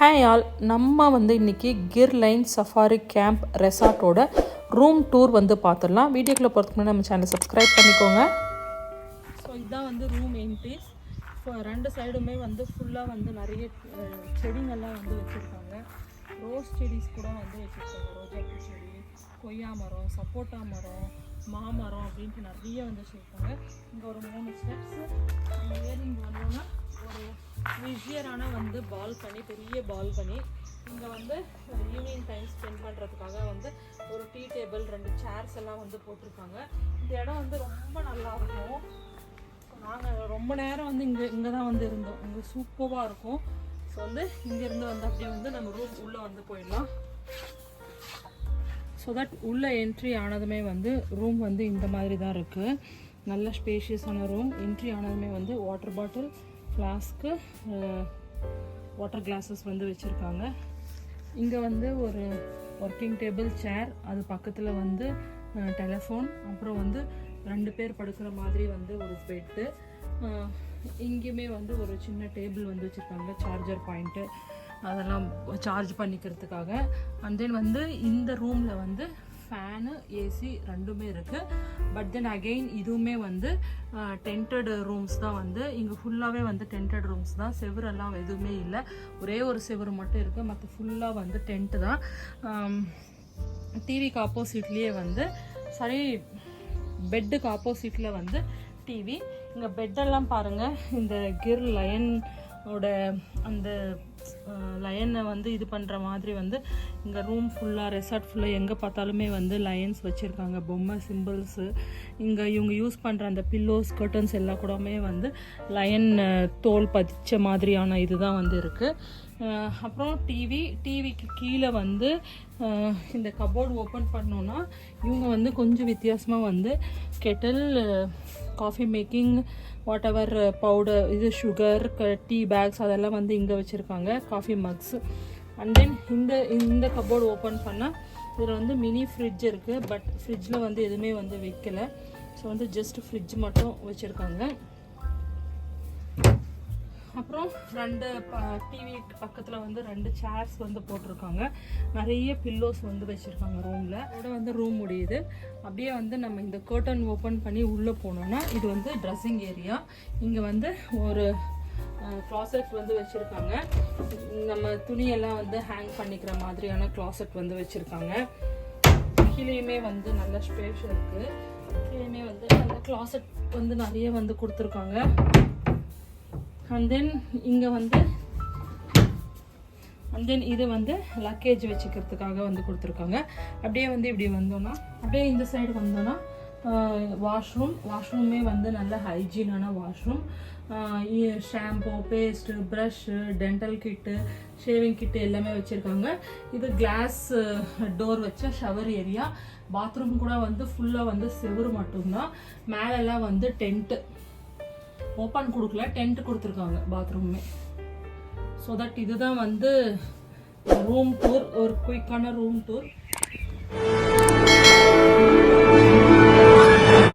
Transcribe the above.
Hi all, நம்ம இன்றைக்கி Gir lion safari camp ரெசார்ட்டோட ரூம் டூர் பார்த்துடலாம். வீடியோக்குள்ளே போகிறதுக்கு முன்னாடி நம்ம சேனலை சப்ஸ்கிரைப் பண்ணிக்கோங்க. ஸோ இதுதான் ரூம் என்ட்ரிஸ். ஸோ ரெண்டு சைடுமே ஃபுல்லாக நிறைய செடிங்கள்லாம் வச்சுருக்காங்க. ரோஸ் செடிஸ் கூட வச்சுருக்காங்க. ரோஜாப்பூ செடி, கொய்யா மரம், சப்போட்டா மரம், மாமரம் அப்படின்ட்டு நிறைய வச்சுருக்காங்க. இங்கே ஒரு 3 ஸ்டெப்ஸு ஏறிங்க வந்தோன்னா ஒரு விசியரான பால்கனி, பெரிய பால்கனி. இங்கே ஈவினிங் டைம் ஸ்பெண்ட் பண்ணுறதுக்காக ஒரு டீ டேபிள், 2 சேர்ஸ் எல்லாம் போட்டிருக்காங்க. இந்த இடம் ரொம்ப நல்லாயிருக்கும். நாங்கள் ரொம்ப நேரம் இங்கே தான் இருந்தோம். இங்கே சூப்பராக இருக்கும். ஸோ இங்கேருந்து அப்படியே நம்ம ரூம் உள்ளே போயிடலாம். ஸோ தட் உள்ளே என்ட்ரி ஆனதுமே ரூம் இந்த மாதிரி தான் இருக்குது. நல்ல ஸ்பேஷியஸான room. Entry ஆனதுமே water bottle, flask, water classes வச்சுருக்காங்க. இங்கே ஒரு ஒர்க்கிங் டேபிள், சேர், அது பக்கத்தில் டெலிஃபோன், அப்புறம் 2 பேர் படுக்கிற மாதிரி ஒரு பெட்டு. இங்கேயுமே ஒரு சின்ன டேபிள் வச்சுருக்காங்க, சார்ஜர் பாயிண்ட்டு அதெல்லாம் சார்ஜ் பண்ணிக்கிறதுக்காக. அண்ட் தென் இந்த ரூமில் ஃபேனு, ஏசி ரெண்டுமே இருக்குது. பட் தென் அகெயின் இதுவுமே டென்டட் ரூம்ஸ் தான். இங்கே ஃபுல்லாகவே டென்டட் ரூம்ஸ் தான். செவரெல்லாம் எதுவுமே இல்லை. ஒரே ஒரு செவரு மட்டும் இருக்குது. மற்ற ஃபுல்லாக டென்ட்டு தான். டிவிக்கு ஆப்போசிட்லேயே சரி, பெட்டுக்கு ஆப்போசிட்டில் டிவி. இங்கே பெட்டெல்லாம் பாருங்கள். இந்த கிர் லயனோட அந்த லயனை இது பண்ணுற மாதிரி இங்கே ரூம் ஃபுல்லாக, ரெசார்ட் ஃபுல்லாக எங்கே பார்த்தாலுமே லயன்ஸ் வச்சுருக்காங்க. பொம்மை சிம்பிள்ஸு. இங்கே இவங்க யூஸ் பண்ணுற அந்த பில்லோஸ், கர்டன்ஸ் எல்லாம் கூடமே லயன் தோல் பதிச்ச மாதிரியான இது தான் இருக்குது. அப்புறம் டிவிக்கு கீழே இந்த கபோர்டு ஓப்பன் பண்ணோன்னா இவங்க கொஞ்சம் வித்தியாசமாக Kettle, coffee making, what ever powder, இது சுகர், டீ பேக்ஸ் அதெல்லாம் இங்கே வச்சுருக்காங்க. Coffee mugs. அண்ட் தென் இந்த கபோர்டு ஓப்பன் பண்ணால் இதில் மினி ஃப்ரிட்ஜ் இருக்குது. பட் ஃப்ரிட்ஜில் எதுவுமே வைக்கலை. ஸோ ஜஸ்ட் ஃப்ரிட்ஜ் மட்டும் வச்சுருக்காங்க. அப்புறம் 2 டிவி பக்கத்தில் 2 சேர்ஸ் போட்டிருக்காங்க. நிறைய பில்லோஸ் வச்சுருக்காங்க ரூமில். இதோட ரூம் முடியுது. அப்படியே நம்ம இந்த கர்டன் ஓப்பன் பண்ணி உள்ளே போனோன்னா இது ட்ரெஸ்ஸிங் ஏரியா. இங்கே ஒரு க்ளாசெட் வச்சுருக்காங்க. நம்ம துணியெல்லாம் ஹேங் பண்ணிக்கிற மாதிரியான க்ளாசெட் வச்சுருக்காங்க. கீழேயுமே நல்ல ஸ்பேஸ் இருக்குது. கீழேயுமே நல்ல க்ளாசெட் நிறைய கொடுத்துருக்காங்க. அண்ட் தென் இங்கே அண்ட் தென் இது லக்கேஜ் வச்சுக்கிறதுக்காக கொடுத்துருக்காங்க. அப்படியே இப்படி வந்தோன்னா, அப்படியே இந்த சைடு வந்தோன்னா வாஷ்ரூமே நல்ல ஹைஜீனான washroom. Shampoo, paste, brush, dental kit, shaving kit எல்லாமே வச்சுருக்காங்க. இது கிளாஸ் டோர் வச்ச ஷவர் ஏரியா. பாத்ரூம் கூட ஃபுல்லாக செவுரு மட்டும்தான். மேலெல்லாம் டென்ட்டு ஓப்பன் கொடுக்கல, டென்ட் கொடுத்துருக்காங்க பாத்ரூமே. ஸோ தட் இதுதான் ரூம் டூர், ஒரு குயிக்கான ரூம் டூர்.